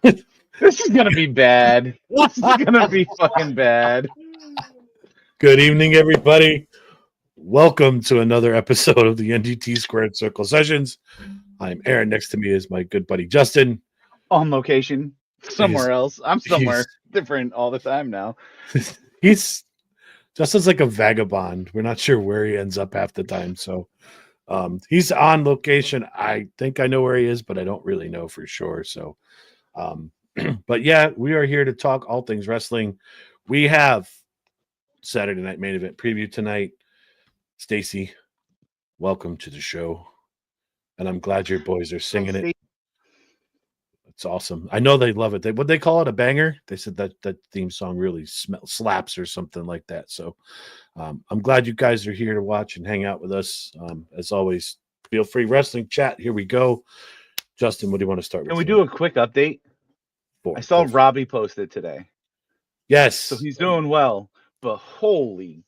This is gonna be bad. This is gonna be fucking bad. Good evening, everybody. Welcome to another episode of the NDT Squared Circle Sessions. I'm Aaron. Next to me is my good buddy Justin. On location He's somewhere else. I'm somewhere different all the time now. he's Justin's like a vagabond. We're not sure where he ends up half the time. So he's on location. I think I know where he is, but I don't really know for sure. So but yeah, we are here to talk all things wrestling. We have Saturday Night Main Event preview tonight. Stacy, welcome to the show. And I'm glad your boys are singing it. It's awesome. I know they love it. Would they call it a banger? They said that theme song really slaps or something like that. So I'm glad you guys are here to watch and hang out with us. As always, feel free. Wrestling chat. Here we go. Justin, what do you want to start with? Can we do a quick update? I saw Robbie posted today. Yes. So he's doing well, but holy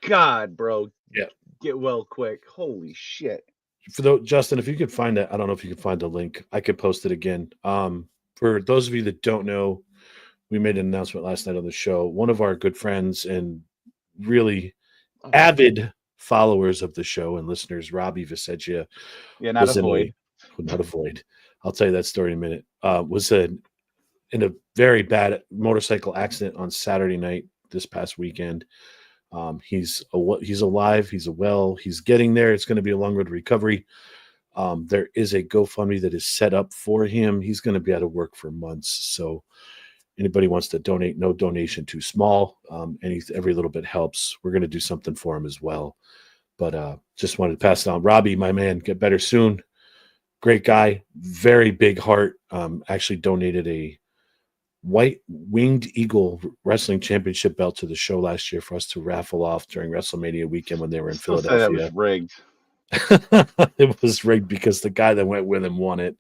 God, bro. Yeah. Get well quick. Holy shit. Justin, if you could find that, I don't know if you could find the link. I could post it again. For those of you that don't know, we made an announcement last night on the show. One of our good friends and really avid followers of the show and listeners, Robbie Visegia. Yeah, not a void. Not a void. I'll tell you that story in a minute. Was in a very bad motorcycle accident on Saturday night this past weekend. He's alive. He's well. He's getting there. It's going to be a long road to recovery. There is a GoFundMe that is set up for him. He's going to be out of work for months. So anybody wants to donate, no donation too small. Every little bit helps. We're going to do something for him as well. But just wanted to pass it on. Robbie, my man, get better soon. Great guy. Very big heart. Actually donated a White Winged Eagle Wrestling Championship belt to the show last year for us to raffle off during WrestleMania weekend when they were in Philadelphia. That was rigged. It was rigged because the guy that went with him won it.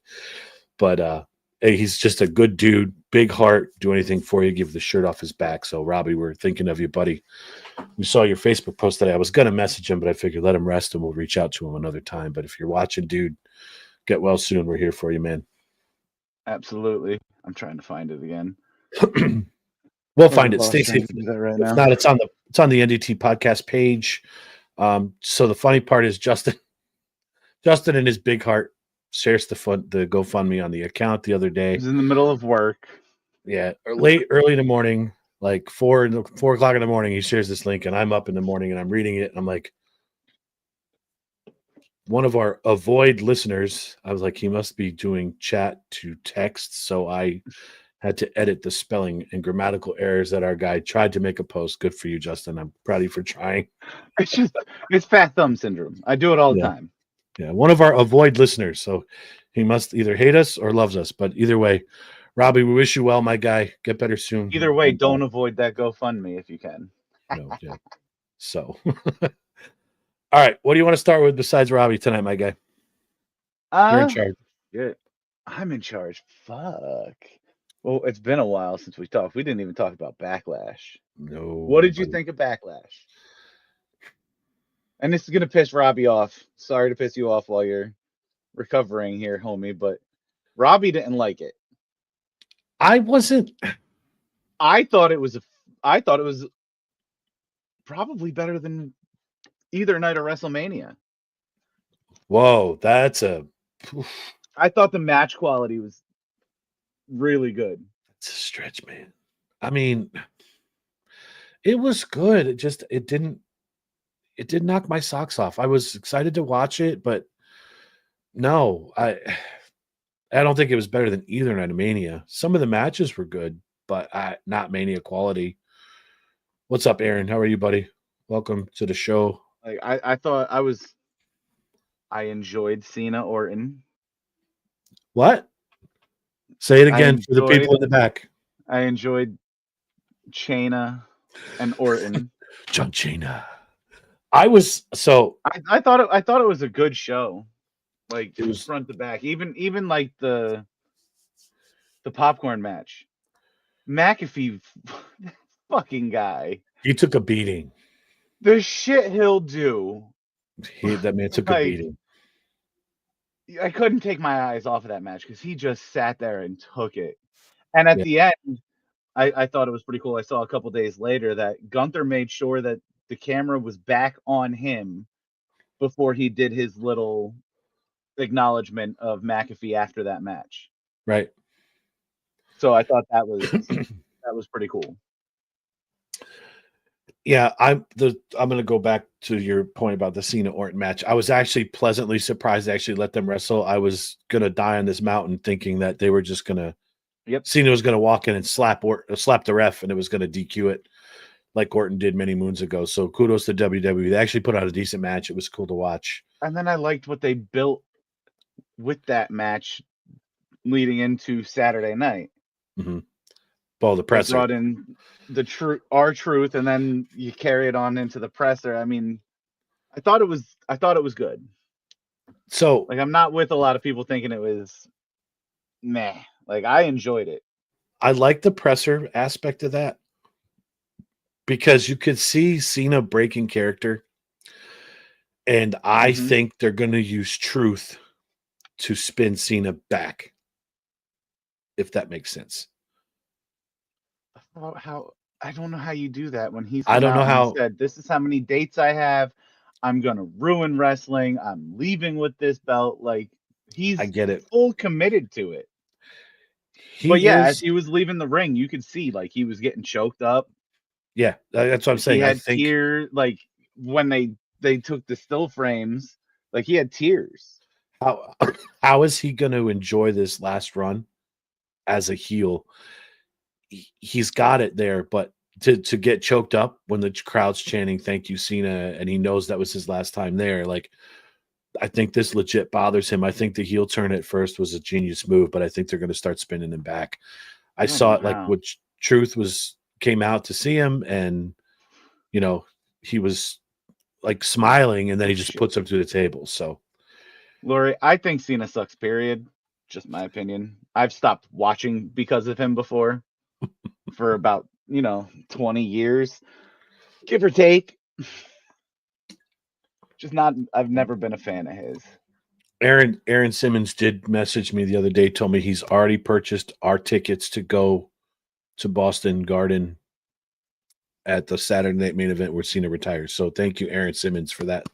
But hey, he's just a good dude, big heart, do anything for you, give the shirt off his back. So Robbie, we're thinking of you, buddy. We saw your Facebook post today. I was going to message him, but I figured let him rest and we'll reach out to him another time. But if you're watching, dude, get well soon. We're here for you, man. Absolutely. I'm trying to find it again. We'll find it. Stay safe. Right if now. not, it's on the NDT podcast page. So the funny part is Justin and his big heart shares the GoFundMe on the account the other day. He's in the middle of work. Yeah, early in the morning, like 4 o'clock in the morning. He shares this link, and I'm up in the morning and I'm reading it. And I'm like, one of our avoid listeners, I was like, he must be doing chat to text. So I had to edit the spelling and grammatical errors that our guy tried to make a post. Good for you, Justin. I'm proud of you for trying. It's fat thumb syndrome. I do it all the time. Yeah, one of our avoid listeners. So he must either hate us or loves us. But either way, Robbie, we wish you well, my guy. Get better soon. Either way, don't avoid that GoFundMe if you can. No, yeah. So all right, what do you want to start with besides Robbie tonight, my guy? You're in charge. Good. I'm in charge. Fuck. Well, it's been a while since we talked. We didn't even talk about Backlash. No. What did you think of Backlash? And this is going to piss Robbie off. Sorry to piss you off while you're recovering here, homie, but Robbie didn't like it. I wasn't. I thought it was probably better than either night of WrestleMania. Whoa, I thought the match quality was really good. It's a stretch, man. I mean, it was good. It didn't knock my socks off. I was excited to watch it, but no, I don't think it was better than either night of Mania. Some of the matches were good, but not Mania quality. What's up, Aaron? How are you, buddy? Welcome to the show. Like I enjoyed Cena Orton. What? Say it again for the people in the back. I enjoyed Chyna and Orton. John Cena. I thought it was a good show. Like it was front to back. Even like the popcorn match. McAfee, fucking guy. He took a beating. The shit he'll do. That man took a beating. I couldn't take my eyes off of that match because he just sat there and took it. And at Yeah. the end, I thought it was pretty cool. I saw a couple days later that Gunther made sure that the camera was back on him before he did his little acknowledgement of McAfee after that match. Right. So I thought that was pretty cool. Yeah, I'm gonna go back to your point about the Cena Orton match. I was actually pleasantly surprised they actually let them wrestle. I was gonna die on this mountain thinking that they were just gonna Cena was gonna walk in and slap the ref and it was gonna DQ it like Orton did many moons ago. So kudos to WWE. They actually put out a decent match. It was cool to watch. And then I liked what they built with that match leading into Saturday night. Mm-hmm. Well, the presser. They brought in R-Truth, and then you carry it on into the presser. I mean, I thought it was good. So, like, I'm not with a lot of people thinking it was meh. Like, I enjoyed it. I like the presser aspect of that because you could see Cena breaking character, and I think they're going to use Truth to spin Cena back, if that makes sense. How I don't know how you do that when he's I don't know how said, this is how many dates I have. I'm gonna ruin wrestling. I'm leaving with this belt. Like, he's I get it. full committed to it. As he was leaving the ring, you could see like he was getting choked up. Yeah, that's what I'm saying. He had tears, like when they took the still frames, like he had tears. How is he going to enjoy this last run as a heel? He's got it there, but to get choked up when the crowd's chanting "Thank you, Cena," and he knows that was his last time there, like, I think this legit bothers him. I think the heel turn at first was a genius move, but I think they're going to start spinning him back. I saw it like what Truth came out to see him, and he was like smiling, and then he just puts him through the table. So, Lori, I think Cena sucks, period. Just my opinion. I've stopped watching because of him before for about 20 years, give or take. Just not. I've never been a fan of his. Aaron Simmons did message me the other day, told me he's already purchased our tickets to go to Boston Garden at the Saturday night main event where Cena retires. So thank you, Aaron Simmons, for that.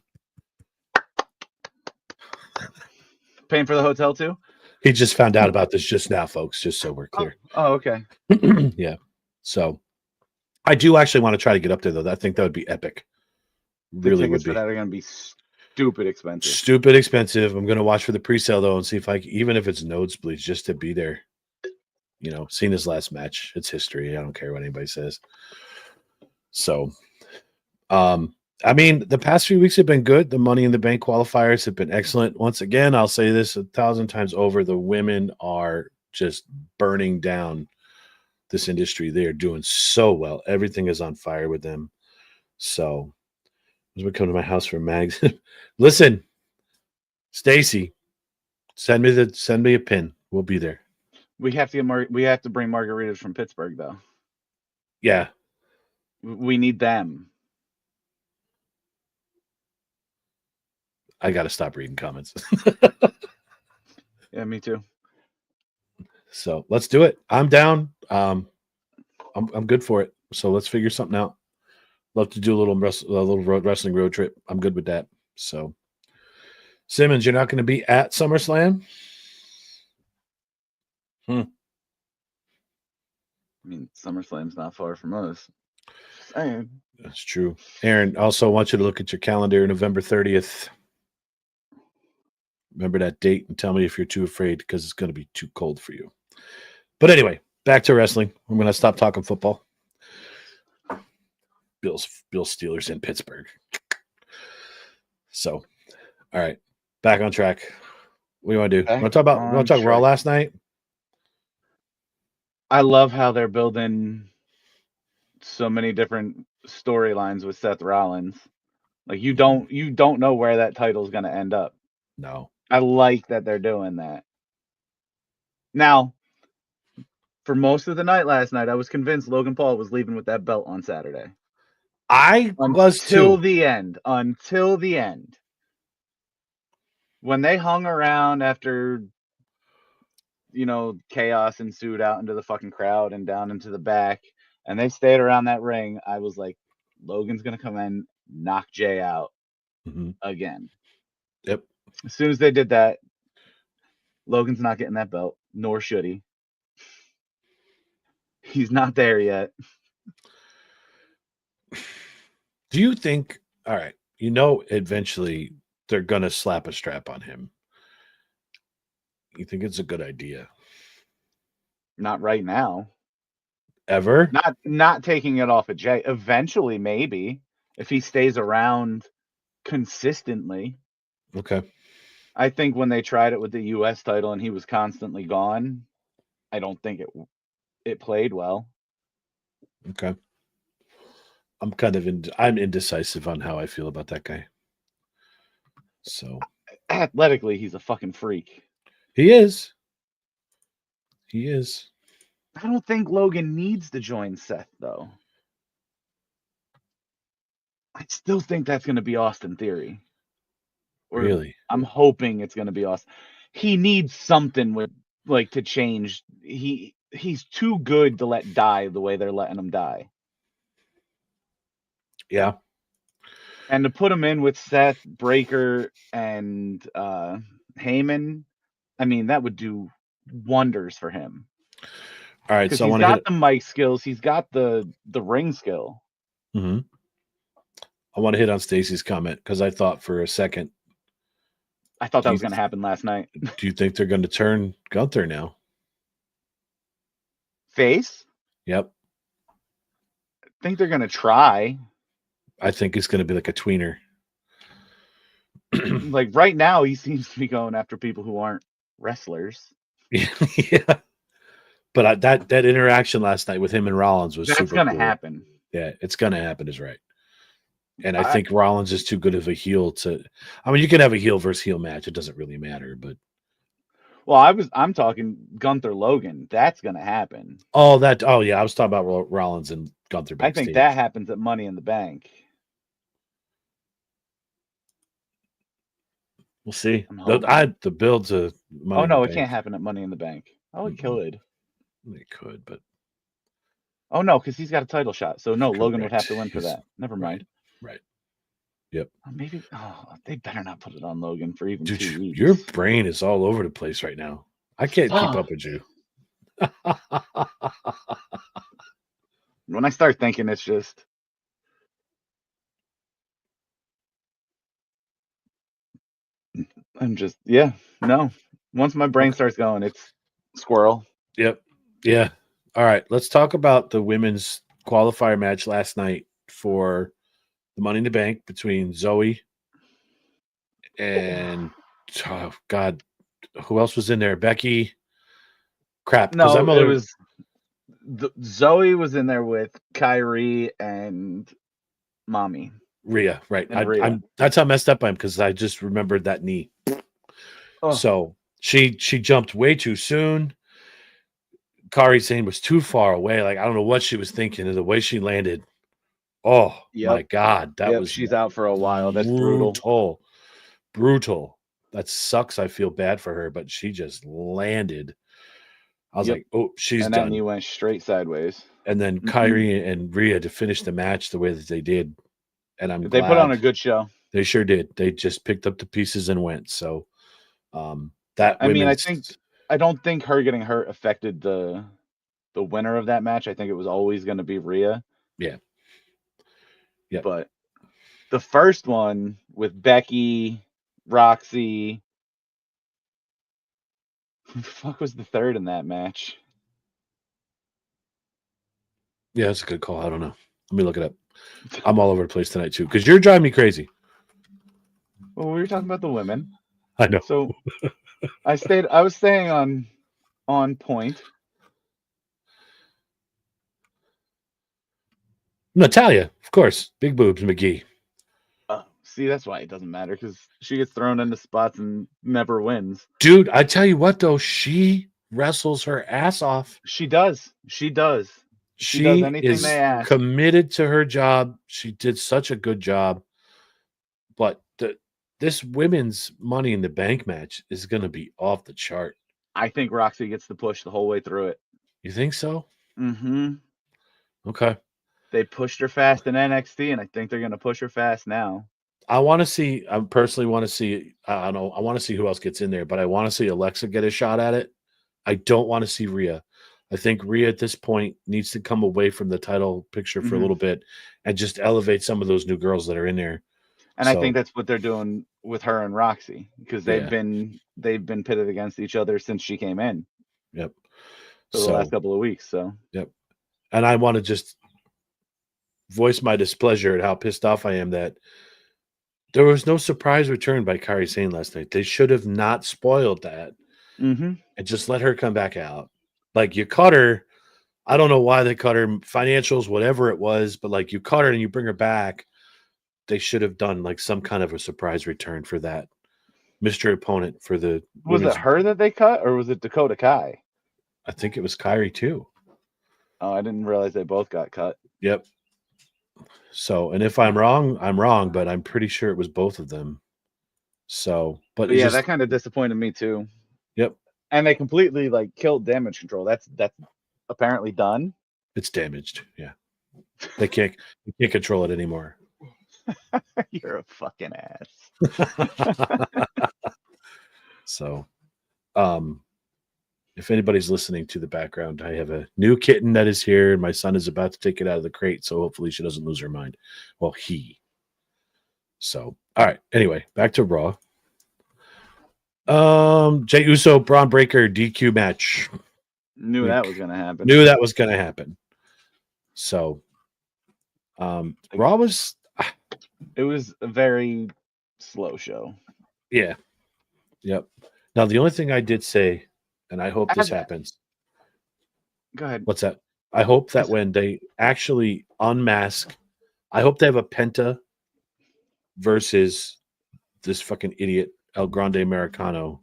Paying for the hotel too? He just found out about this just now, folks, just so we're clear. Oh, okay. Yeah. So I do actually want to try to get up there, though. I think that would be epic. Really would be. For that are going to be stupid expensive. Stupid expensive. I'm going to watch for the pre-sale, though, and see if even if it's nosebleeds, just to be there. Seeing his last match. It's history. I don't care what anybody says. So, I mean, the past few weeks have been good. The Money in the Bank qualifiers have been excellent. Once again, I'll say this 1,000 times over. The women are just burning down this industry. They are doing so well. Everything is on fire with them. So, as we come to my house for mags, listen, Stacy, send me a pin. We'll be there. We have to we have to bring margaritas from Pittsburgh, though. Yeah, we need them. I got to stop reading comments. Yeah, me too. So let's do it. I'm down. I'm good for it. So let's figure something out. Love to do a little wrestling road trip. I'm good with that. So, Simmons, you're not going to be at SummerSlam? I mean, SummerSlam's not far from us. That's true. Aaron, also want you to look at your calendar, November 30th. Remember that date and tell me if you're too afraid because it's going to be too cold for you. But anyway, back to wrestling. I'm going to stop talking football. Bills Steelers in Pittsburgh. So, all right, back on track. What do you want to do? Want to talk Raw last night? I love how they're building so many different storylines with Seth Rollins. Like, you don't know where that title is going to end up. No. I like that they're doing that. Now, for most of the night last night, I was convinced Logan Paul was leaving with that belt on Saturday. I was too. Until the end. When they hung around after, chaos ensued out into the fucking crowd and down into the back, and they stayed around that ring, I was like, Logan's gonna come in, knock Jay out Mhm. again. Yep. As soon as they did that, Logan's not getting that belt, nor should he. He's not there yet. Do you think, all right, eventually they're going to slap a strap on him. You think it's a good idea? Not right now. Ever? Not taking it off of Jay. Eventually, maybe, if he stays around consistently. Okay. I think when they tried it with the US title and he was constantly gone, I don't think it played well. Okay. I'm indecisive on how I feel about that guy. So athletically, he's a fucking freak. he is. He is. I don't think Logan needs to join Seth, though. I still think that's going to be Austin Theory. Or Really? I'm hoping it's going to be Austin. He needs something to change. He's too good to let die the way they're letting him die. Yeah. And to put him in with Seth, Breaker, and Heyman, I mean, that would do wonders for him. All right, Because so he's got the mic skills, he's got the ring skill. Mm-hmm. I want to hit on Stacy's comment because I thought for a second. I thought that was going to happen last night. Do you think they're going to turn Gunther now? Face? Yep. I think they're going to try. I think it's going to be like a tweener. Like right now, he seems to be going after people who aren't wrestlers. Yeah. But that interaction last night with him and Rollins was that's super going to cool. happen. Yeah, it's going to happen is right. And I think Rollins is too good of a heel to. I mean, you can have a heel versus heel match; it doesn't really matter. But I'm talking Gunther Logan. That's going to happen. Oh yeah, I was talking about Rollins and Gunther backstage. I think that happens at Money in the Bank. We'll see. The build to Money in the Bank. It can't happen at Money in the Bank. Oh, it could. It could, but oh no, because he's got a title shot. So no, Logan would have to win for that. Never mind. Right. Yep. Maybe. Oh, they better not put it on Logan for even 2 weeks. Your brain is all over the place right now. I can't keep up with you. When I start thinking, it's just. I'm just no. Once my brain starts going, it's squirrel. Yep. Yeah. All right. Let's talk about the women's qualifier match last night for the Money in the Bank between Zoe and God, who else was in there? Becky. Crap. No, it was Zoe was in there with Kyrie and Mommy. Rhea, right? That's how messed up I am because I just remembered that knee. Oh. So she jumped way too soon. Kairi Sane was too far away. Like I don't know what she was thinking, and the way she landed. Oh my God, that was. She's out for a while. That's brutal. Brutal. That sucks. I feel bad for her, but she just landed. I was like, oh, she's done. And that knee went straight sideways. And then Kyrie and Rhea to finish the match the way that they did. And I'm glad they put on a good show. They sure did. They just picked up the pieces and went. So I don't think her getting hurt affected the winner of that match. I think it was always going to be Rhea. Yeah. Yeah. But the first one with Becky, Roxy. Who the fuck was the third in that match? Yeah, that's a good call. I don't know. Let me look it up. I'm all over the place tonight too, because you're driving me crazy. Well, we were talking about the women. I know. So I was staying on point. Natalya, of course. Big boobs, McGee. See, that's why it doesn't matter, because she gets thrown into spots and never wins. Dude, I tell you what, though, she wrestles her ass off. She does. She does anything is they ask. Committed to her job. She did such a good job. But this women's Money in the Bank match is going to be off the chart. I think Roxy gets the push the whole way through it. You think so? Mm-hmm. Okay. They pushed her fast in NXT, and I think they're going to push her fast now. I personally want to see, I don't know, I want to see who else gets in there, but I want to see Alexa get a shot at it. I don't want to see Rhea. I think Rhea at this point needs to come away from the title picture for a little bit and just elevate some of those new girls that are in there. And I think that's what they're doing with her and Roxy, because they've Yeah. been pitted against each other since she came in. Yep. For the last couple of weeks. So yep. And I want to just voice my displeasure at how pissed off I am that there was no surprise return by Kairi Sane last night. They should have not spoiled that and just let her come back out. Like, you cut her. I don't know why they cut her, financials, whatever it was, but like, you cut her and you bring her back. They should have done like some kind of a surprise return for that mystery opponent for the. Was it her that they cut, or was it Dakota Kai? I think it was Kairi too. Oh, I didn't realize they both got cut. Yep. So, and if I'm wrong, but I'm pretty sure it was both of them. So, but yeah, that kind of disappointed me too. Yep. And they completely like killed Damage Control. That's apparently done. It's damaged. Yeah. You can't control it anymore. You're a fucking ass. So, if anybody's listening to the background, I have a new kitten that is here, and my son is about to take it out of the crate, so hopefully she doesn't lose her mind. Well, So, all right. Anyway, back to Raw. Jey Uso, Braun Breaker, DQ match. Knew that was going to happen. So, Raw was... It was a very slow show. Yeah. Yep. Now, the only thing I did say, and I hope this happens. Go ahead. What's that? I hope that when they actually unmask, I hope they have a Penta versus this fucking idiot El Grande Americano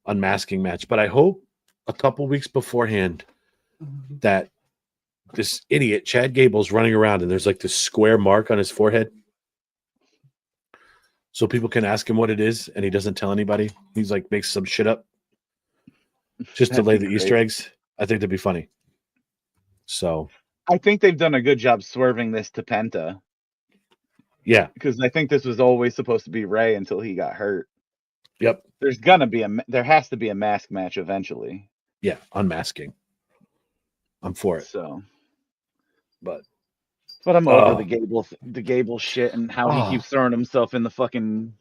unmasking match. But I hope a couple weeks beforehand that this idiot Chad Gable's running around and there's like this square mark on his forehead. So people can ask him what it is, and he doesn't tell anybody. He's like, makes some shit up just to lay the Easter eggs. I think that'd be funny. So I think they've done a good job swerving this to Penta. Yeah. Because I think this was always supposed to be Ray until he got hurt. Yep. There has to be a mask match eventually. Yeah, unmasking. I'm for it. So, but I'm over the Gable shit and how he keeps throwing himself in the fucking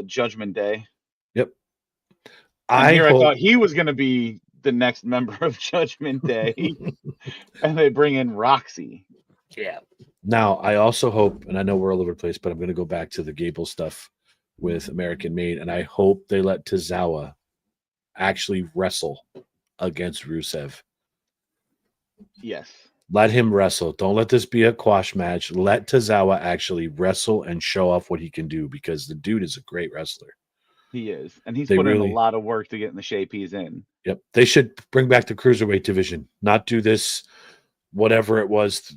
Judgment Day. Yep. I thought he was going to be the next member of Judgment Day, and they bring in Roxy. Yeah. Now, I also hope, and I know we're all over the place, but I'm going to go back to the Gable stuff with American Made, and I hope they let Tozawa actually wrestle against Rusev. Yes. Let him wrestle. Don't let this be a quash match. Let Tozawa actually wrestle and show off what he can do, because the dude is a great wrestler. He is. And he's put in a lot of work to get in the shape he's in. Yep. They should bring back the Cruiserweight division, not do this, whatever it was,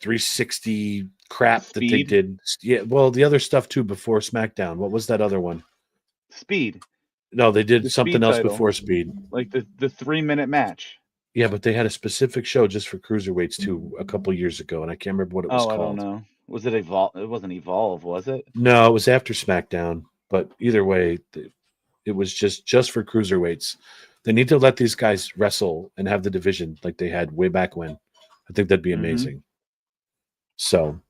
360 crap that they did. Yeah. Well, the other stuff too before SmackDown. What was that other one? Speed. No, they did something else before Speed. Like the 3-minute match. Yeah, but they had a specific show just for cruiserweights too a couple years ago, and I can't remember what it was called. I don't know. Was it Evolve? It wasn't Evolve, was it? No, it was after SmackDown. But either way, it was just for cruiserweights. They need to let these guys wrestle and have the division like they had way back when. I think that'd be amazing. So,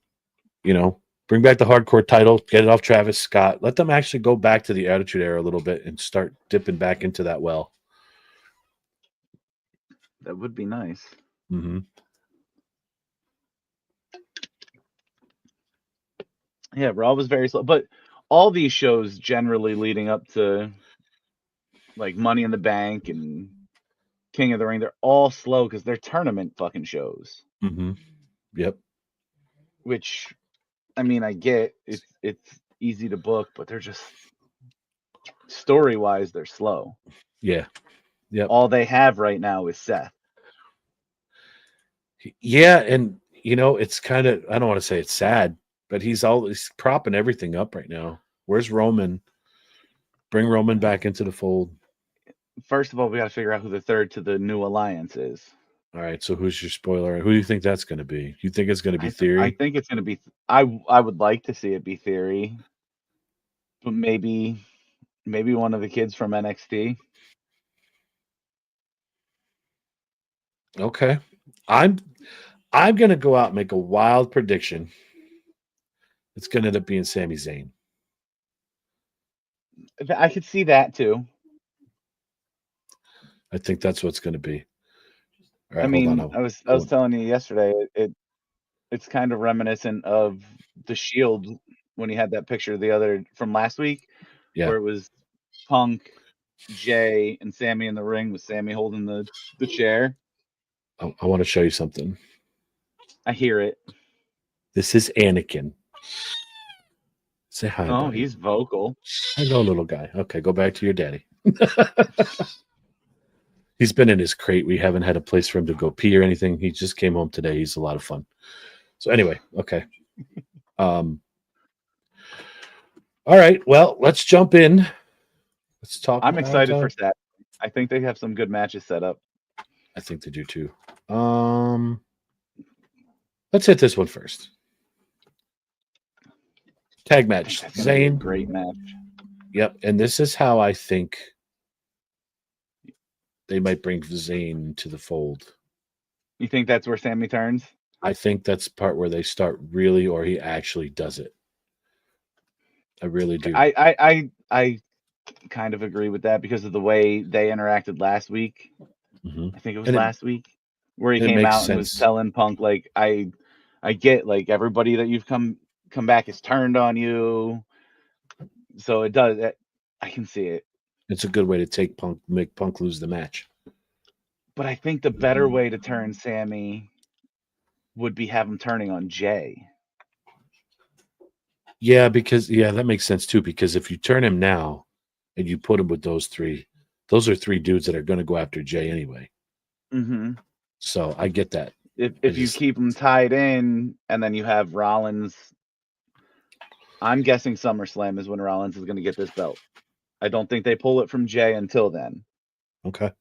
bring back the hardcore title, get it off Travis Scott. Let them actually go back to the Attitude Era a little bit and start dipping back into that well. That would be nice. Mm-hmm. Yeah, Raw was very slow. But all these shows generally leading up to like Money in the Bank and King of the Ring, they're all slow because they're tournament fucking shows. Mm-hmm. Yep. Which, I mean, I get it's easy to book, but they're just story-wise, they're slow. Yeah. Yep. All they have right now is Seth. Yeah, and it's kind of, I don't want to say it's sad, but he's propping everything up right now. Where's Roman? Bring Roman back into the fold. first of all, we got to figure out who the third to the new alliance is. All right. So who's your spoiler? Who do you think that's going to be? You think it's going to be I Theory? think it's going to be. I would like to see it be Theory, but maybe one of the kids from NXT. Okay. I'm going to go out and make a wild prediction. It's going to end up being Sami Zayn. I could see that too. I think that's what's going to be. All right, I mean, hold on. I was telling you yesterday, it's kind of reminiscent of the Shield when he had that picture from last week, Yeah. where it was Punk, Jay, and Sammy in the ring with Sammy holding the chair. I want to show you something. I hear it. This is Anakin. Say hi, Oh, buddy. he's vocal. Hello, little guy. Okay, go back to your daddy. He's been in his crate. We haven't had a place for him to go pee or anything. He just came home today. He's a lot of fun. So anyway, okay. All right. Well, let's jump in. Let's talk. I'm excited for Saturday. I think they have some good matches set up. I think they do too. Let's hit this one first. Tag match. Zayn. Great match. Yep. And this is how I think they might bring Zayn to the fold. You think that's where Sammy turns? I think that's part where they start really, or he actually does it. I really do. I kind of agree with that because of the way they interacted last week. Mm-hmm. I think it was last week where he came out and was telling Punk, like, I get, like, everybody that you've come back has turned on you. So it does. I can see it. It's a good way to make Punk lose the match. But I think the better way to turn Sammy would be have him turning on Jay. Yeah, because that makes sense too. Because if you turn him now and you put him with those are three dudes that are going to go after Jay anyway. Mm-hmm. So I get that. If you keep them tied in and then you have Rollins, I'm guessing SummerSlam is when Rollins is going to get this belt. I don't think they pull it from Jay until then. Okay.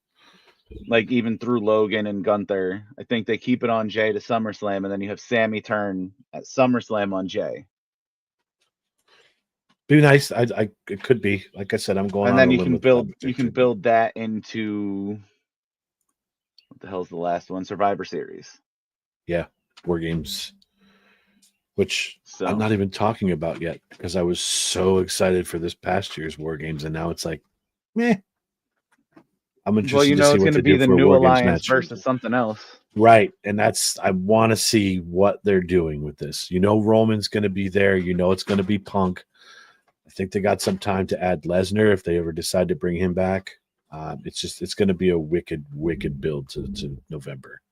Like even through Logan and Gunther, I think they keep it on Jay to SummerSlam, and then you have Sammy turn at SummerSlam on Jay. Be nice. It could be. Like I said, I'm going. And then you can build that into what the hell's the last one? Survivor Series. Yeah, War Games, which I'm not even talking about yet because I was so excited for this past year's War Games, and now it's like, meh. I'm interested to see what they do for a War Games match versus something else. Right, and I want to see what they're doing with this. Roman's going to be there. It's going to be Punk. I think they got some time to add Lesnar if they ever decide to bring him back. It's going to be a wicked build to November.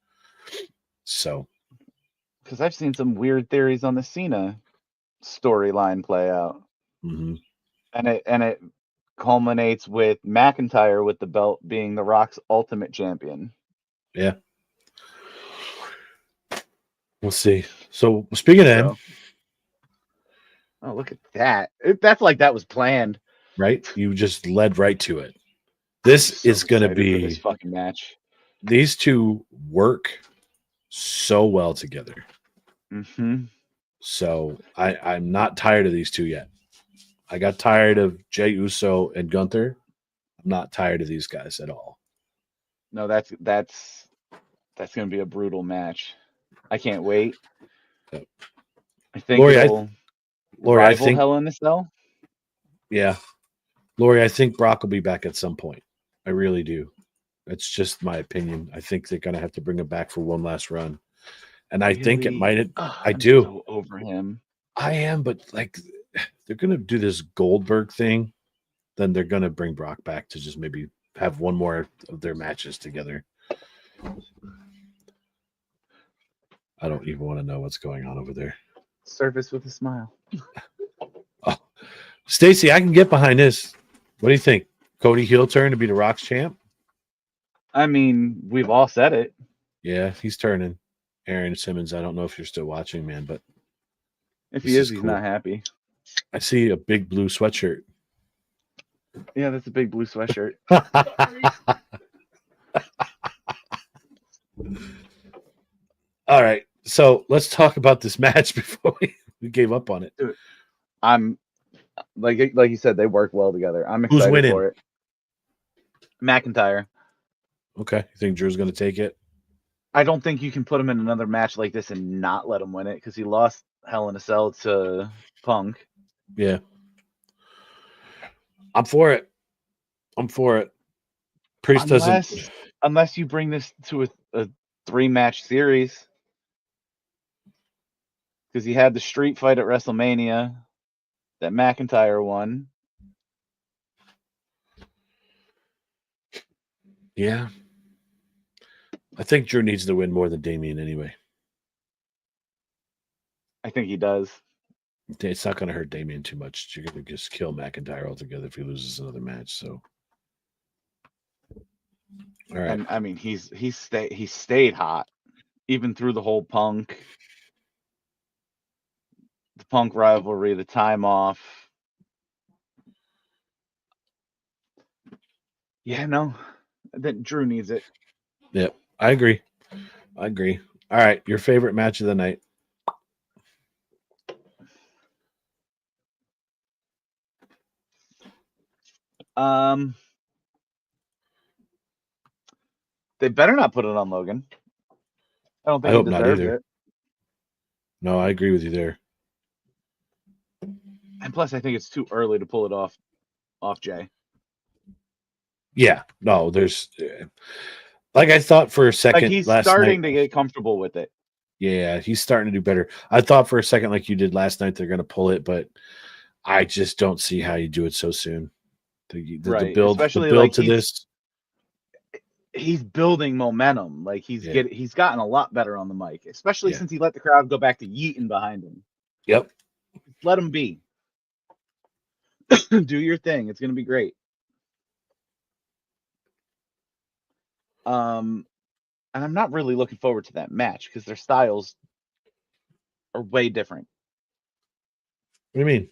So, because I've seen some weird theories on the Cena storyline play out, mm-hmm. and it culminates with McIntyre with the belt being The Rock's Ultimate Champion. Yeah, we'll see. So speaking of him, oh, look at that! That's like that was planned, right? You just led right to it. This is going to be this fucking match. These two work so well together. Mm-hmm. So I'm not tired of these two yet. I got tired of Jey Uso and Gunther. I'm not tired of these guys at all. No, that's going to be a brutal match. I can't wait. Yep. I think Lori, I think Hell in a Cell. Yeah, Lori, I think Brock will be back at some point. I really do. It's just my opinion. I think they're going to have to bring him back for one last run, and I think it might. I do. So over him. I am, but like they're going to do this Goldberg thing, then they're going to bring Brock back to just maybe have one more of their matches together. I don't even want to know what's going on over there. Service with a smile. Oh, Stacy, I can get behind this. What do you think? Cody heel turn to be the Rock's champ? I mean, we've all said it. Yeah, he's turning. Aaron Simmons, I don't know if you're still watching, man, but if he is, he's cool. Not happy. I see a big blue sweatshirt. Yeah, that's a big blue sweatshirt. All right. So let's talk about this match before we gave up on it. Dude, I'm like you said, they work well together. I'm Who's excited winning? for it. McIntyre. Okay. You think Drew's going to take it? I don't think you can put him in another match like this and not let him win it because he lost Hell in a Cell to Punk. Yeah. I'm for it. Priest Unless you bring this to a 3-match series. Because he had the street fight at WrestleMania that McIntyre won. Yeah. I think Drew needs to win more than Damian anyway. I think he does. It's not going to hurt Damian too much. You're going to just kill McIntyre altogether if he loses another match. So, all right. And I mean, he stayed hot even through the whole the Punk rivalry, the time off. Yeah, no, that Drew needs it. Yep, I agree. All right, your favorite match of the night? They better not put it on Logan. I don't think I he hope not deserves either. it. No, I agree with you there. And plus, I think it's too early to pull it off Jay. Yeah, no, there's like I thought for a second. Like he's last starting night, to get comfortable with it. Yeah, he's starting to do better. I thought for a second, like you did last night, they're going to pull it, but I just don't see how you do it so soon. The build, especially the build like to this. He's building momentum. Like he's gotten a lot better on the mic, especially since he let the crowd go back to yeeting behind him. Yep. Let him be. Do your thing. It's gonna be great. And I'm not really looking forward to that match because their styles are way different. What do you mean?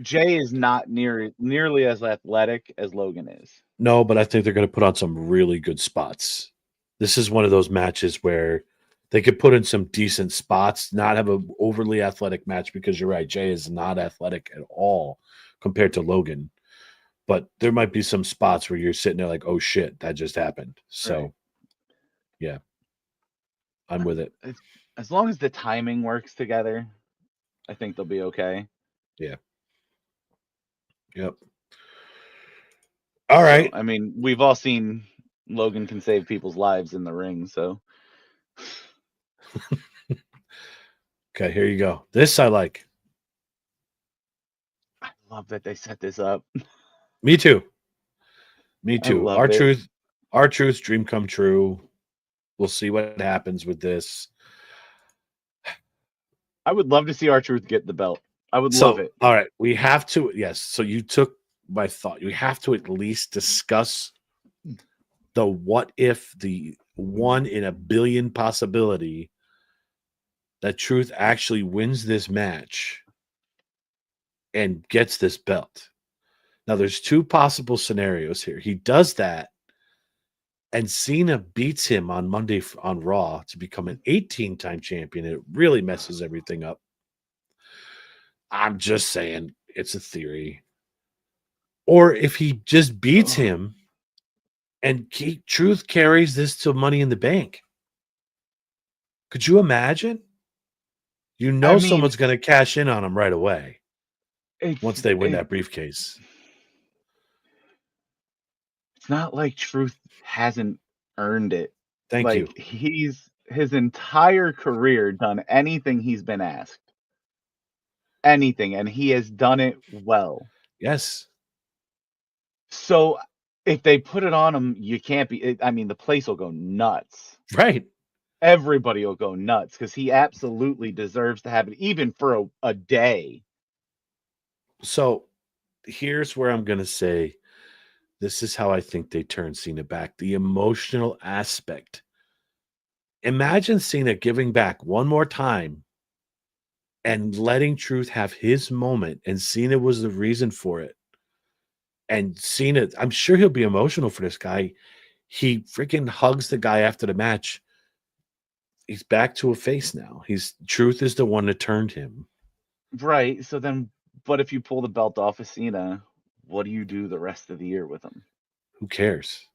Jay is not nearly as athletic as Logan is. No, but I think they're going to put on some really good spots. This is one of those matches where they could put in some decent spots, not have an overly athletic match because you're right, Jay is not athletic at all compared to Logan. But there might be some spots where you're sitting there like, oh shit, that just happened. So, yeah, I'm with it. As long as the timing works together, I think they'll be okay. Yeah. Yep. All right. So, I mean, we've all seen Logan can save people's lives in the ring, so. Okay, here you go. This I like. I love that they set this up. Me too. R-Truth, dream come true. We'll see what happens with this. I would love to see R-Truth get the belt. I would love it. All right, we have to. Yes. So you took my thought. You have to at least discuss the what if, the 1 in a billion possibility that Truth actually wins this match and gets this belt. Now, there's 2 possible scenarios here. He does that, and Cena beats him on Monday on Raw to become an 18-time champion. It really messes everything up. I'm just saying, it's a theory. Or if he just beats him and Truth carries this to Money in the Bank. Could you imagine? Someone's going to cash in on him right away once they win that briefcase. It's not like Truth hasn't earned it. Thank you. He's his entire career done anything he's been asked. Anything, and he has done it well. Yes. So if they put it on him, you can't be. I mean, the place will go nuts. Right. Everybody will go nuts because he absolutely deserves to have it, even for a day. So here's where I'm going to say this is how I think they turn Cena back. The emotional aspect. Imagine Cena giving back one more time and letting Truth have his moment, and Cena was the reason for it. And Cena, I'm sure he'll be emotional for this guy. He freaking hugs the guy after the match. He's back to a face now. Truth is the one that turned him. Right. So then, but if you pull the belt off of Cena, what do you do the rest of the year with him? Who cares?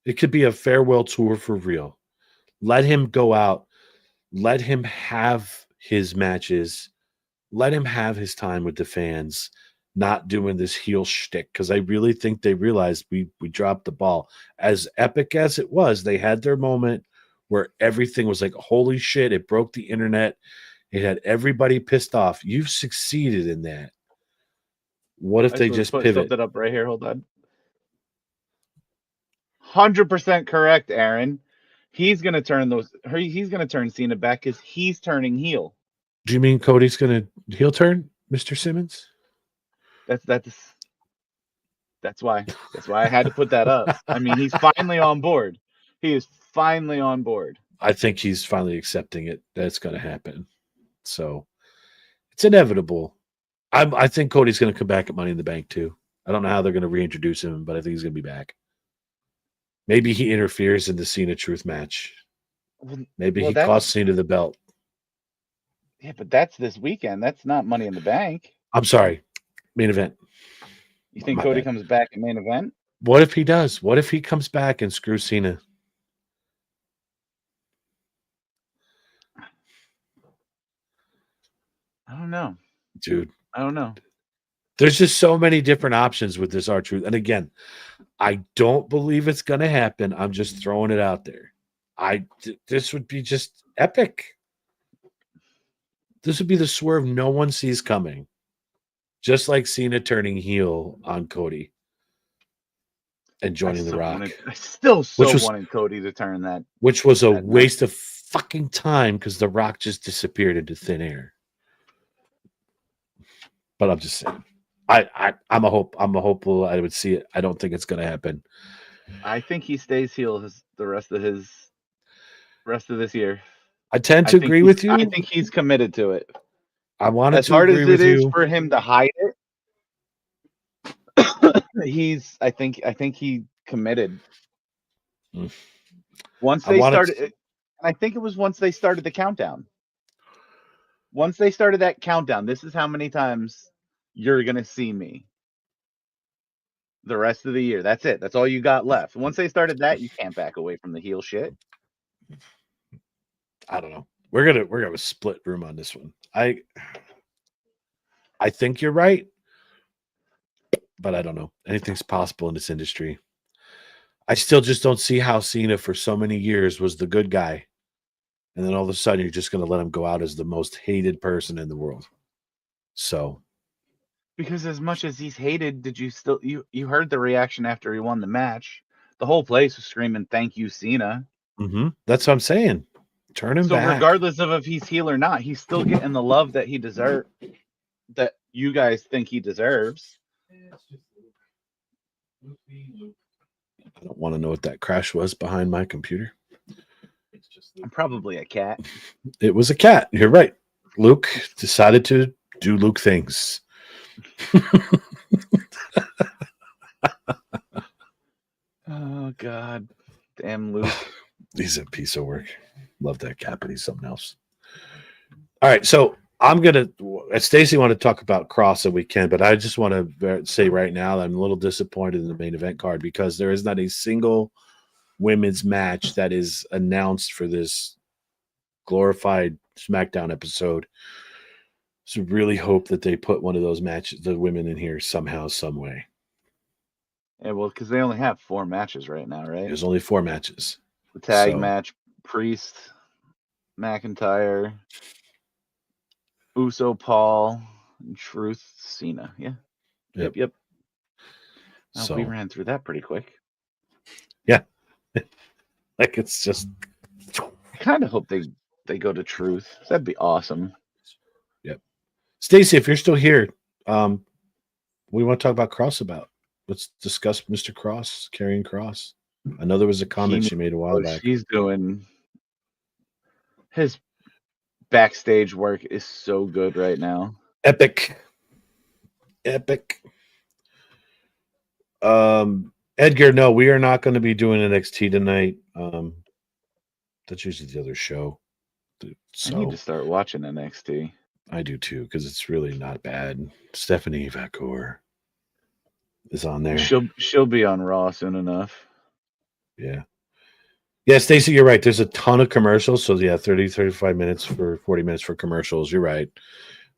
It could be a farewell tour for real. Let him go out. Let him have his matches. Let him have his time with the fans, not doing this heel shtick. Because I really think they realized we dropped the ball. As epic as it was, they had their moment where everything was like, holy shit, it broke the internet. It had everybody pissed off. You've succeeded in that. What if I they was just put pivot? something up right here. Hold on. 100% correct, Aaron. He's gonna turn He's gonna turn Cena back because he's turning heel. Do you mean Cody's going to heel turn, Mr. Simmons? That's why. That's why I had to put that up. I mean, he's finally on board. He is finally on board. I think he's finally accepting it. That's going to happen. So it's inevitable. I think Cody's going to come back at Money in the Bank too. I don't know how they're going to reintroduce him, but I think he's going to be back. Maybe he interferes in the Cena Truth match. Maybe he costs Cena the belt. Yeah, but that's this weekend. That's not Money in the Bank. I'm sorry. Main event. You think Cody comes back at main event? What if he does? What if he comes back and screws Cena? I don't know. Dude. I don't know. There's just so many different options with this R-Truth. And again, I don't believe it's going to happen. I'm just throwing it out there. This would be just epic. This would be the swerve no one sees coming. Just like Cena turning heel on Cody and joining The Rock. I still wanted Cody to turn that. Which was a waste of fucking time because The Rock just disappeared into thin air. But I'm just saying. I'm a hopeful I would see it. I don't think it's going to happen. I think he stays heel the rest of this year. I tend to agree with you. I think he's committed to it. I wanted as to hard agree as with it is you. for him to hide it. I think he committed. Once they started, and I think it was once they started the countdown. Once they started that countdown, this is how many times you're gonna see me the rest of the year. That's it. That's all you got left. Once they started that, you can't back away from the heel shit. I don't know. We're gonna split room on this one. I think you're right, but I don't know. Anything's possible in this industry. I still just don't see how Cena for so many years was the good guy. And then all of a sudden you're just going to let him go out as the most hated person in the world. So. Because as much as he's hated, did you still, you heard the reaction after he won the match. The whole place was screaming, "Thank you, Cena." Mm-hmm. That's what I'm saying. Turn him back. So regardless of if he's heel or not, he's still getting the love that he deserves, that you guys think he deserves. I don't want to know what that crash was behind my computer. I'm probably a cat. It was a cat. You're right. Luke decided to do Luke things. Oh, God. Damn Luke. He's a piece of work. Love that cat, but he's something else. All right, so I'm going to – Stacey wanted to talk about Cross that we can, but I just want to say right now that I'm a little disappointed in the main event card because there is not a single women's match that is announced for this glorified SmackDown episode. So really hope that they put one of those matches, the women in here somehow, some way. Yeah, well, because they only have 4 matches right now, right? There's only 4 matches. The tag match, Priest, McIntyre, Uso, Paul, and Truth, Cena. Yeah. Yep. So we ran through that pretty quick. Yeah. Like it's just. I kind of hope they go to Truth. That'd be awesome. Yep. Stacey, if you're still here, we want to talk about Cross about. Let's discuss Mr. Cross, Karrion Kross. I know there was a comment she made a while back. He's doing his backstage work is so good right now. Epic. Edgar, no, we are not going to be doing NXT tonight. That's usually the other show. I need to So start watching NXT. I do too, because it's really not bad. Stephanie Vacour is on there. She'll be on Raw soon enough. Yeah. Yeah, Stacey, you're right. There's a ton of commercials. So yeah, 30, 35 minutes for 40 minutes for commercials. You're right.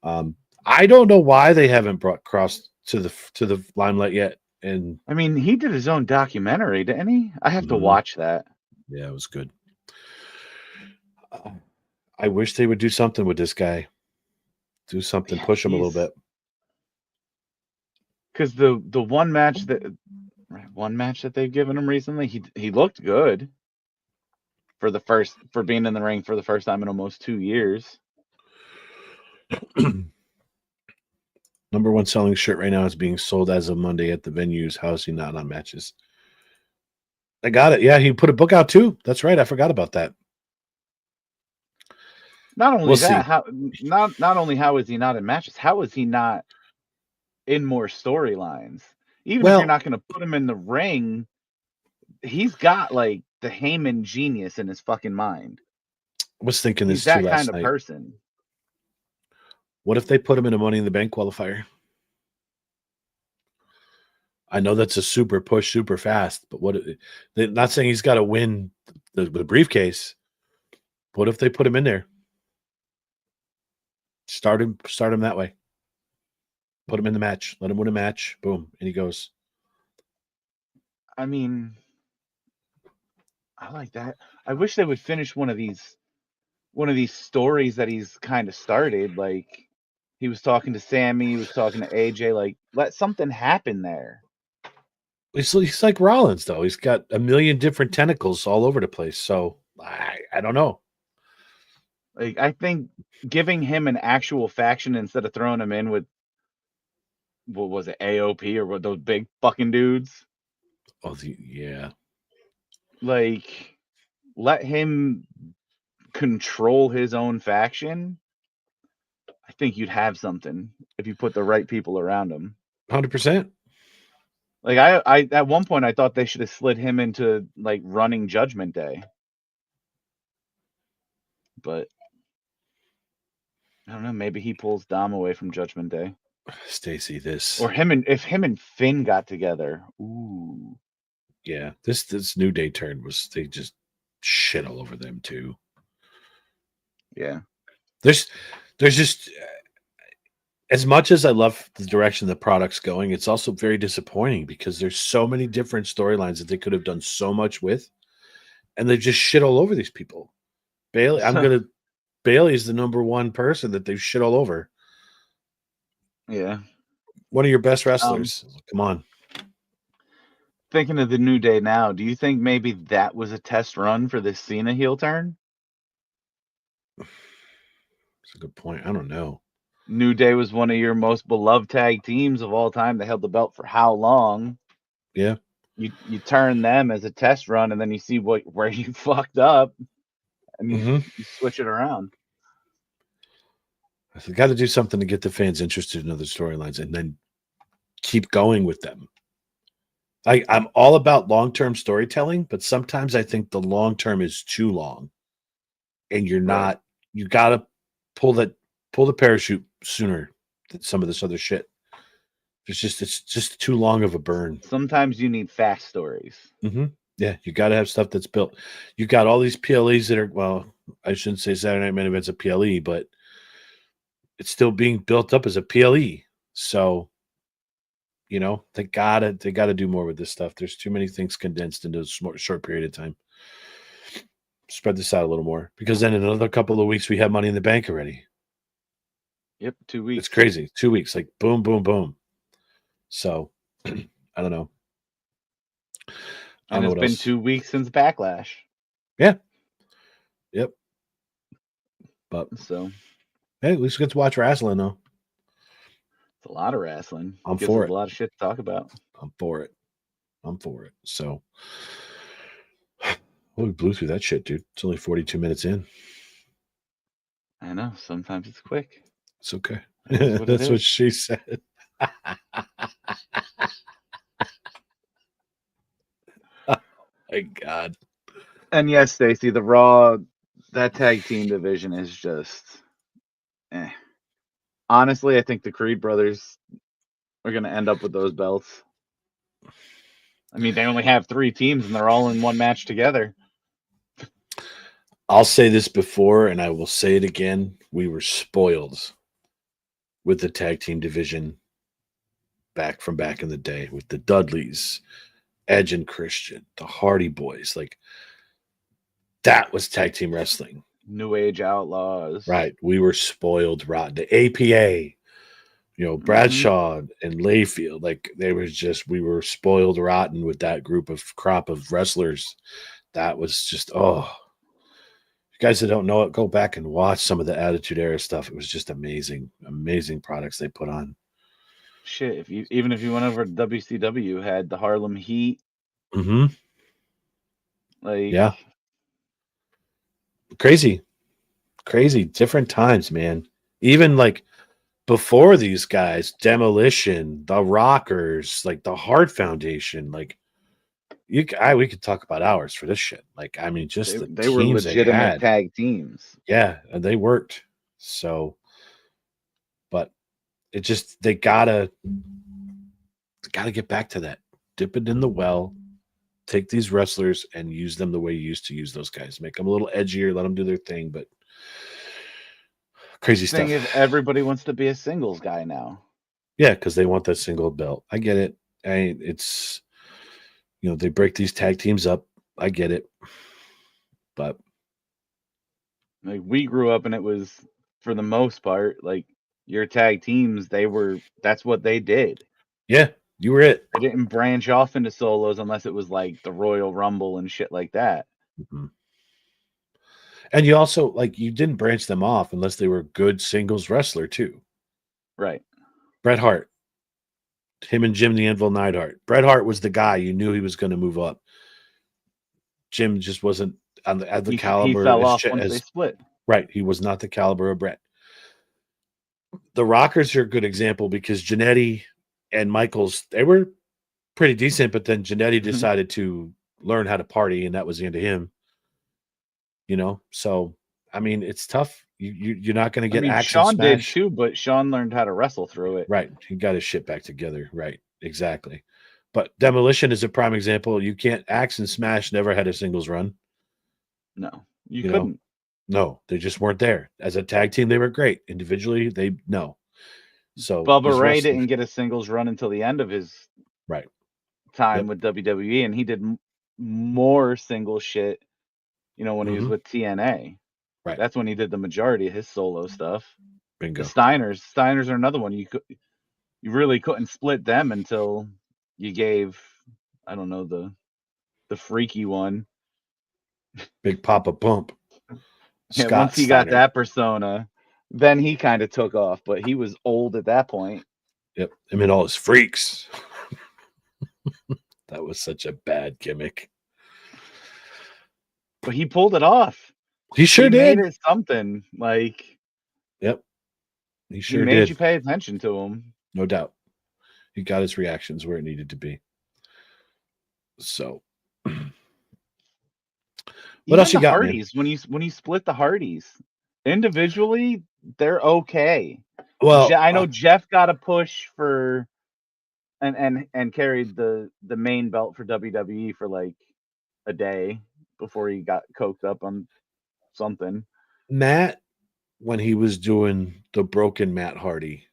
I don't know why they haven't brought Cross to the limelight yet. And I mean, he did his own documentary, didn't he? I have to watch that. Yeah, it was good. I wish they would do something with this guy. Do something, push him a little bit. Because the one match that they've given him recently, he looked good for being in the ring for the first time in almost 2 years. Number one selling shirt right now is being sold as of Monday at the venues. How is he not on matches? I got it. Yeah, he put a book out too. That's right. I forgot about that. Not only not only how is he not in matches, how is he not in more storylines? Even if you're not going to put him in the ring, he's got like the Heyman genius in his fucking mind. I was thinking he's this that too kind last of night. person. What if they put him in a Money in the Bank qualifier? I know that's a super push, super fast, but they're not saying he's got to win the briefcase. What if they put him in there? Start him that way. Put him in the match. Let him win a match. Boom, and he goes. I mean, I like that. I wish they would finish one of these stories that he's kind of started. Like he was talking to Sammy, he was talking to AJ. Like let something happen there. He's like Rollins, though. He's got a million different tentacles all over the place. So I don't know. Like I think giving him an actual faction instead of throwing him in with what was it, AOP or what, those big fucking dudes. Oh, yeah. Like let him control his own faction. I think you'd have something if you put the right people around him. 100%. Like I at one point I thought they should have slid him into like running Judgment Day. But I don't know, maybe he pulls Dom away from Judgment Day. Stacey, this. Or if him and Finn got together. Ooh. Yeah, this New Day turn was they just shit all over them too. Yeah. There's just as much as I love the direction the product's going, it's also very disappointing because there's so many different storylines that they could have done so much with, and they just shit all over these people. Bailey is the number one person that they've shit all over. Yeah. One of your best wrestlers. Come on. Thinking of the New Day now, do you think maybe that was a test run for this Cena heel turn? That's a good point. I don't know. New Day was one of your most beloved tag teams of all time. They held the belt for how long? Yeah. You turn them as a test run, and then you see where you fucked up, and you switch it around. I got to do something to get the fans interested in other storylines, and then keep going with them. I'm all about long-term storytelling, but sometimes I think the long term is too long, and you're not. You got to pull the parachute sooner than some of this other shit. It's just too long of a burn. Sometimes you need fast stories. Yeah, you got to have stuff that's built. You got all these PLEs that are, well, I shouldn't say Saturday Night Main Event's a PLE, but it's still being built up as a PLE. So, you know, they gotta do more with this stuff. There's too many things condensed into a short period of time. Spread this out a little more, because then in another couple of weeks we have Money in the Bank already. Yep, 2 weeks. It's crazy. 2 weeks, like boom, boom, boom. So, I don't know. And it's been 2 weeks since Backlash. Yeah. Yep. But so, hey, at least we get to watch wrestling, though. It's a lot of wrestling. I'm for it. A lot of shit to talk about. I'm for it. So, we blew through that shit, dude. It's only 42 minutes in. I know. Sometimes it's quick. It's okay. That's what she said. my God. And yes, Stacy, the Raw, that tag team division is just. Honestly, I think the Creed brothers are going to end up with those belts. I mean, they only have 3 teams and they're all in one match together. I'll say this before and I will say it again. We were spoiled with the tag team division back in the day with the Dudleys, Edge and Christian, the Hardy Boys. Like, that was tag team wrestling. New Age Outlaws. Right. We were spoiled rotten. The APA, Bradshaw and Layfield, like we were spoiled rotten with that crop of wrestlers. That was just, you guys that don't know it, go back and watch some of the Attitude Era stuff. It was just amazing products they put on. Shit, even if you went over to WCW, had the Harlem Heat. Mm-hmm. Like, yeah. Crazy, different times, man. Even like before these guys, Demolition, the Rockers, like the Hart Foundation, like we could talk about hours for this shit. Like, I mean, just they were legitimate tag teams. Yeah, and they worked. So, but it just they gotta get back to that. Dip it in the well. Take these wrestlers and use them the way you used to use those guys. Make them a little edgier. Let them do their thing. But crazy stuff. The thing is, everybody wants to be a singles guy now. Yeah, because they want that single belt. I get it. It's they break these tag teams up. I get it. But like, we grew up and it was, for the most part, like, your tag teams, that's what they did. Yeah, you were it. They didn't branch off into solos unless it was like the Royal Rumble and shit like that. Mm-hmm. And you also, you didn't branch them off unless they were a good singles wrestler too. Right. Bret Hart. Him and Jim the Anvil Neidhart. Bret Hart was the guy you knew he was going to move up. Jim just wasn't at the caliber. He fell off once they split. Right. He was not the caliber of Bret. The Rockers are a good example because Jannetty and Michaels, they were pretty decent, but then Jannetty decided to learn how to party, and that was the end of him. So I mean, it's tough. You're not going to get action. Shawn smash. did too, but Shawn learned how to wrestle through it. Right. He got his shit back together. Right. Exactly. But Demolition is a prime example. You can't Axe and Smash never had a singles run. No, you couldn't. No, they just weren't there. As a tag team, they were great. Individually, no. So Bubba Ray didn't get a singles run until the end of his time with WWE, and he did more single shit. When he was with TNA. Right. That's when he did the majority of his solo stuff. Bingo. The Steiners are another one. You really couldn't split them until you gave, I don't know, the freaky one, Big Papa Pump. Yeah, once he got that persona, then he kind of took off, but he was old at that point. Yep. I mean, all his freaks. That was such a bad gimmick. But he pulled it off. He sure did. Made it something. Like, yep. He sure made did. you pay attention to him. No doubt. He got his reactions where it needed to be. So, what else you got, Hardys, man? When you split the Hardys individually, they're okay. Well, I know Jeff got a push for and carried the main belt for WWE for like a day before he got coked up on something. Matt, when he was doing the broken Matt Hardy,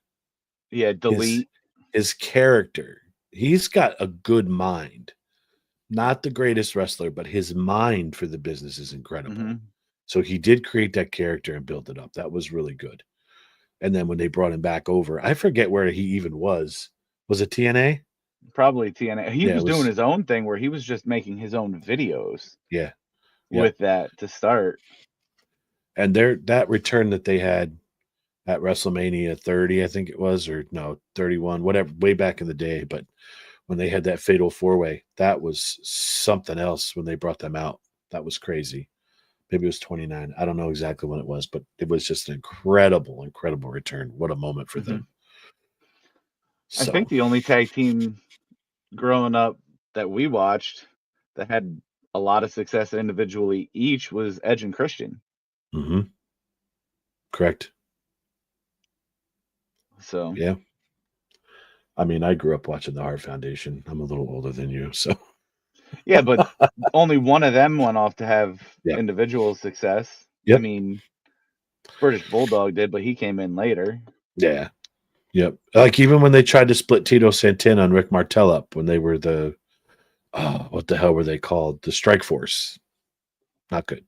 delete his character. He's got a good mind. Not the greatest wrestler, but his mind for the business is incredible. So he did create that character and build it up. That was really good. And then when they brought him back over, I forget where he even was. Was it TNA? Probably TNA. He was doing his own thing where he was just making his own videos. Yeah. With that to start. And that return that they had at WrestleMania 30, I think it was, or no, 31, whatever, way back in the day. But when they had that fatal 4-way, that was something else when they brought them out. That was crazy. Maybe it was 29. I don't know exactly when it was, but it was just an incredible, incredible return. What a moment for them. I think the only tag team growing up that we watched that had a lot of success individually each was Edge and Christian. Mm-hmm. Correct. So Yeah. I mean, I grew up watching the Hart Foundation. I'm a little older than you, so yeah, but only one of them went off to have Yeah. individual success. I Yep. mean, British Bulldog did, but he came in later. Yeah. Yep. Like even when they tried to split Tito Santana and Rick Martel up when they were the what the hell were they called? The Strike Force. Not good.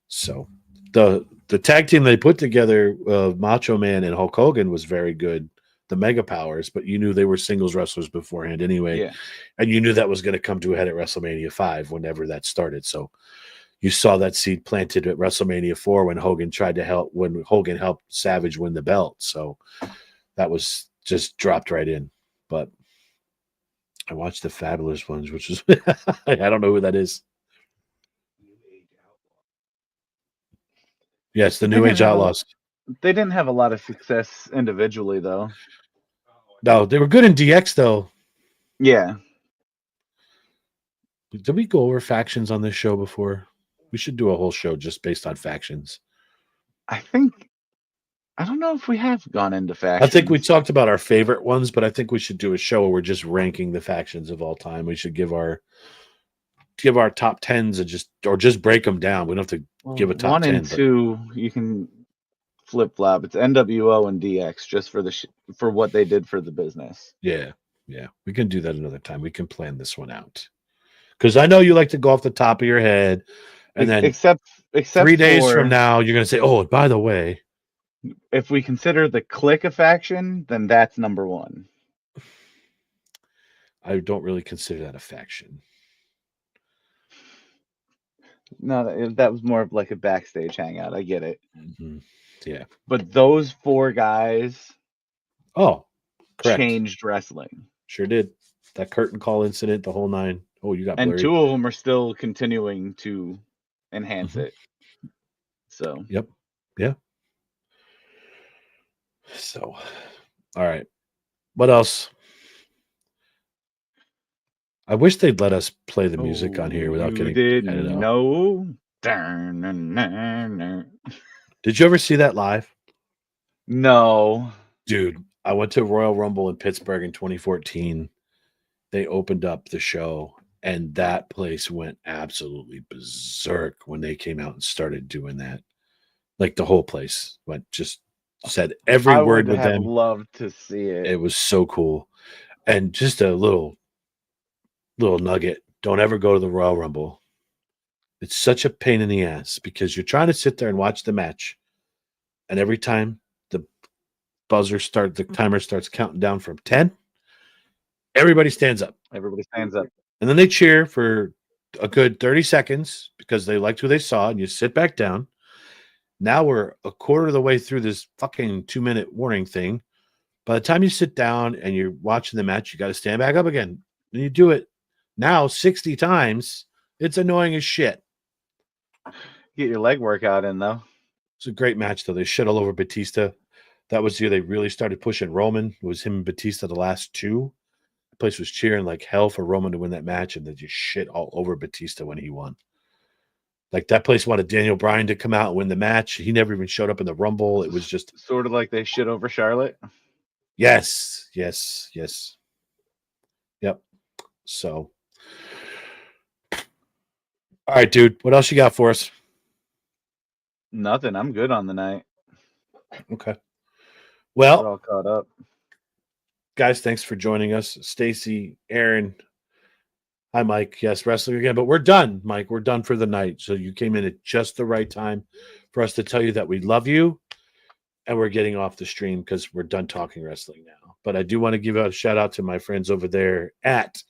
So the tag team they put together of Macho Man and Hulk Hogan was very good. The Mega Powers, but you knew they were singles wrestlers beforehand anyway. Yeah. And you knew that was going to come to a head at WrestleMania 5 whenever that started. So you saw that seed planted at WrestleMania 4 when Hogan helped Savage win the belt. So that was just dropped right in. But I watched the Fabulous Ones, which is I don't know who that is. Yes, the New Age Outlaws. They didn't have a lot of success individually, though. No, they were good in DX, though. Yeah. Did we go over factions on this show before? We should do a whole show just based on factions. I don't know if we have gone into factions. I think we talked about our favorite ones, but I think we should do a show where we're just ranking the factions of all time. We should give our top tens and just break them down. We don't have to give a top 1 10. and 2, you can flip flop. It's NWO and DX just for what they did for the business. Yeah, we can do that another time. We can plan this one out because I know you like to go off the top of your head, and then except 3 days from now you're going to say, "Oh, by the way." If we consider the Click a faction, then that's number 1. I don't really consider that a faction. No, that was more of like a backstage hangout. I get it. Mm-hmm. Yeah. But those 4 guys changed wrestling. Sure did. That curtain call incident, the whole 9. Oh, you got blurry. And 2 of them are still continuing to enhance it. So. Yep. Yeah. So, all right. What else? I wish they'd let us play the music on here without getting didn't know. Did you ever see that live? No. Dude, I went to Royal Rumble in Pittsburgh in 2014. They opened up the show, and that place went absolutely berserk when they came out and started doing that. Like the whole place said every word with them. I would have loved to see it. It was so cool. And just a little nugget. Don't ever go to the Royal Rumble. It's such a pain in the ass because you're trying to sit there and watch the match. And every time the timer starts counting down from 10, everybody stands up. Everybody stands up. And then they cheer for a good 30 seconds because they liked who they saw, and you sit back down. Now we're a quarter of the way through this fucking 2-minute warning thing. By the time you sit down and you're watching the match, you got to stand back up again. And you do it now 60 times. It's annoying as shit. Get your leg workout in, though. It's a great match, though. They shit all over Batista. That was the year they really started pushing Roman. It was him and Batista the last 2. The place was cheering like hell for Roman to win that match, and they just shit all over Batista when he won. Like that place wanted Daniel Bryan to come out and win the match. He never even showed up in the Rumble. It was just sort of like they shit over Charlotte. Yes. Yep. So, all right, dude. What else you got for us? Nothing. I'm good on the night. Okay. Well, we're all caught up. Guys, thanks for joining us. Stacy, Aaron. Hi, Mike. Yes, wrestling again, but we're done, Mike. We're done for the night. So you came in at just the right time for us to tell you that we love you, and we're getting off the stream because we're done talking wrestling now. But I do want to give a shout out to my friends over there at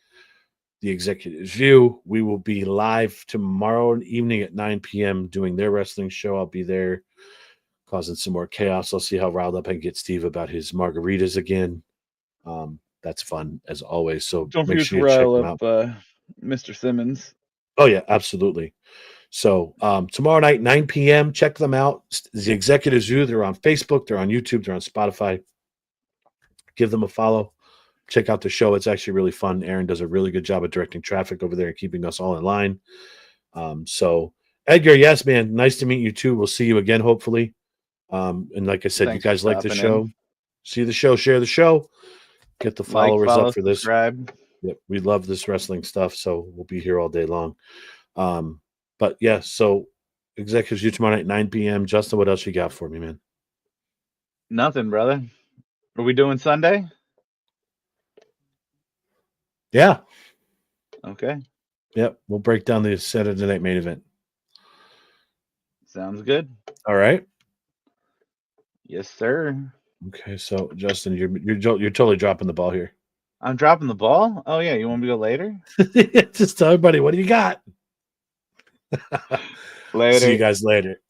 the Executives View. We will be live tomorrow evening at 9 p.m. doing their wrestling show. I'll be there causing some more chaos. I'll see how riled up I can get Steve about his margaritas again. That's fun as always. So don't make sure you check them out. Mr. Simmons. Oh yeah, absolutely. So tomorrow night, 9 p.m. Check them out. The Executives View. They're on Facebook. They're on YouTube. They're on Spotify. Give them a follow. check out the show. It's actually really fun. Aaron does a really good job of directing traffic over there and keeping us all in line. So Edgar, yes, man, nice to meet you too. We'll see you again, hopefully. And like I said, Thanks you guys for like the stopping show. in. See the show, share the show, get the followers follow, up for this. subscribe. Yep, we love this wrestling stuff, so we'll be here all day long. But yeah, so Executives you tomorrow night, 9 p.m. Justin, what else you got for me, man? Nothing, brother. Are we doing Sunday? Yeah. Okay. Yep, we'll break down the Saturday night main event. Sounds good. All right. Yes, sir. Okay, so Justin, you're totally dropping the ball here. I'm dropping the ball? Oh, yeah. You want me to go later? Just tell everybody, what do you got? Later. See you guys later.